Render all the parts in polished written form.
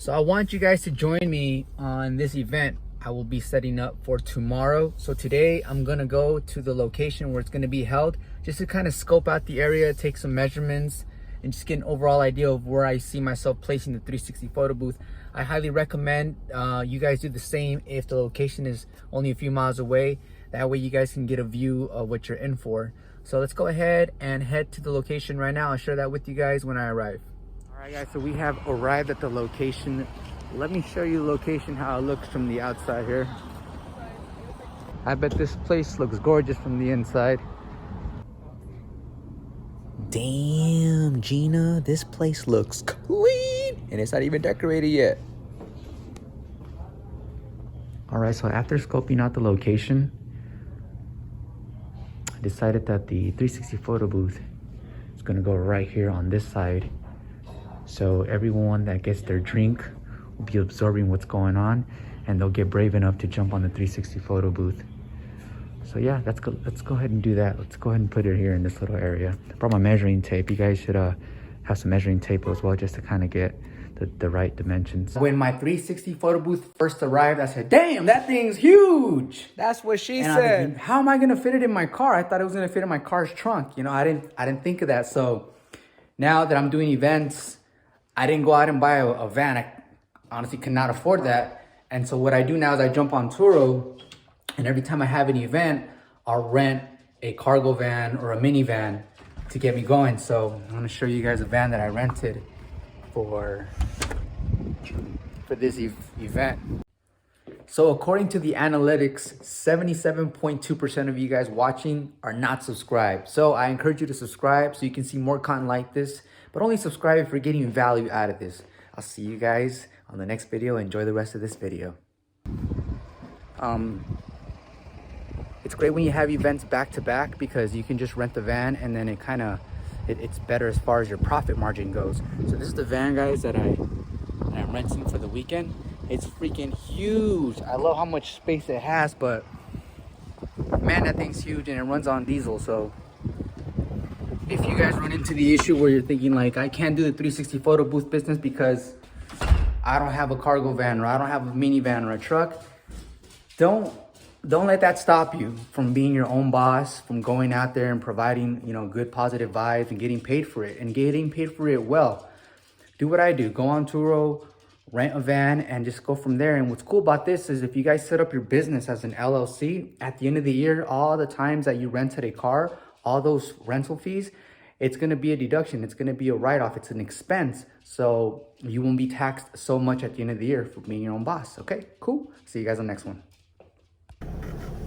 So I want you guys to join me on this event I will be setting up for tomorrow. So today I'm gonna go to the location where it's gonna be held, just to kind of scope out the area, take some measurements, and just get an overall idea of where I see myself placing the 360 photo booth. I highly recommend you guys do the same if the location is only a few miles away. That way you guys can get a view of what you're in for. So let's go ahead and head to the location right now. I'll share that with you guys when I arrive. All right guys, so we have arrived at the location. Let me show you the location, how it looks from the outside here. I bet this place looks gorgeous from the inside. Damn, Gina, this place looks clean and it's not even decorated yet. All right, so after scoping out the location, I decided that the 360 photo booth is gonna go right here on this side. So everyone that gets their drink will be absorbing what's going on, and they'll get brave enough to jump on the 360 photo booth. So yeah, let's go ahead and do that. Let's go ahead and put it here in this little area. I brought my measuring tape. You guys should have some measuring tape as well, just to kind of get the right dimensions. When my 360 photo booth first arrived, I said, damn, that thing's huge. That's what she And said. I was like, how am I gonna fit it in my car? I thought it was gonna fit in my car's trunk. You know, I didn't think of that. So now that I'm doing events, I didn't go out and buy a van. I honestly cannot afford that. And so what I do now is I jump on Turo, and every time I have an event, I'll rent a cargo van or a minivan to get me going. So I'm gonna show you guys a van that I rented for this event. So according to the analytics, 77.2% of you guys watching are not subscribed. So I encourage you to subscribe so you can see more content like this, but only subscribe if you're getting value out of this. I'll see you guys on the next video. Enjoy the rest of this video. It's great when you have events back to back because you can just rent the van, and then it's better as far as your profit margin goes. So this is the van, guys, that I'm renting for the weekend. It's freaking huge. I love how much space it has, but man, that thing's huge, and it runs on diesel. So if you guys run into the issue where you're thinking like, I can't do the 360 photo booth business because I don't have a cargo van, or I don't have a minivan or a truck, don't let that stop you from being your own boss, from going out there and providing, good positive vibes and getting paid for it, and getting paid for it well. Do what I do. Go on Turo, rent a van, and just go from there. And what's cool about this is if you guys set up your business as an LLC, at the end of the year, all the times that you rented a car, all those rental fees, it's going to be a deduction. It's going to be a write-off. It's an expense. So you won't be taxed so much at the end of the year for being your own boss. Okay, cool. See you guys on the next one.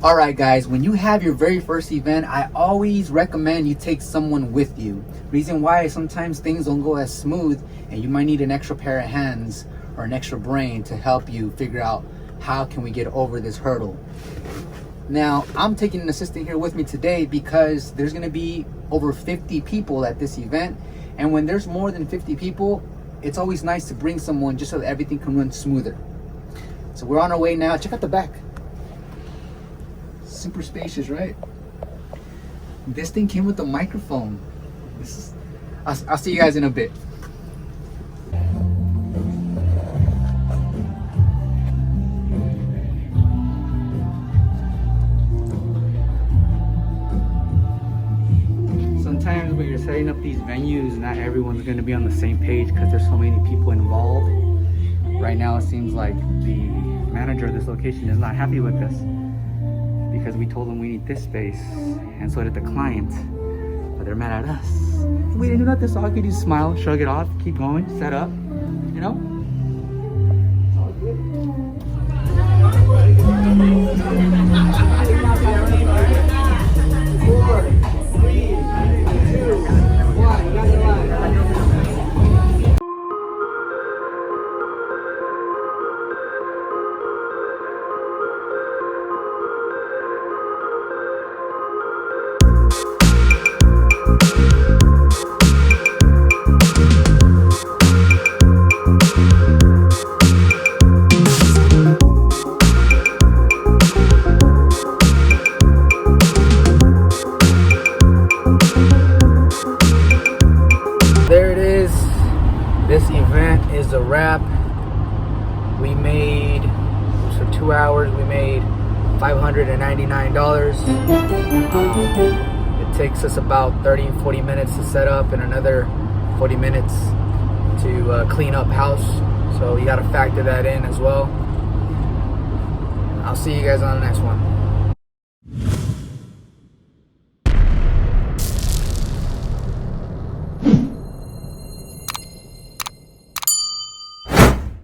All right, guys, when you have your very first event, I always recommend you take someone with you. Reason why, sometimes things don't go as smooth, and you might need an extra pair of hands or an extra brain to help you figure out how can we get over this hurdle. Now, I'm taking an assistant here with me today because there's gonna be over 50 people at this event. And when there's more than 50 people, it's always nice to bring someone just so that everything can run smoother. So we're on our way now. Check out the back. Super spacious, right? This thing came with a microphone. I'll see you guys in a bit. Sometimes when you're setting up these venues, not everyone's going to be on the same page because there's so many people involved. Right now it seems like the manager of this location is not happy with us because we told them we need this space, and so did the client, but they're mad at us. We didn't do nothing, so all I could do is smile, shrug it off, keep going, set up, It's all good. 4, 3, 2, 1, you got your line. This event is a wrap. We made, for 2 hours, we made $599. It takes us about 30-40 minutes to set up and another 40 minutes to clean up house. So you got to factor that in as well. I'll see you guys on the next one.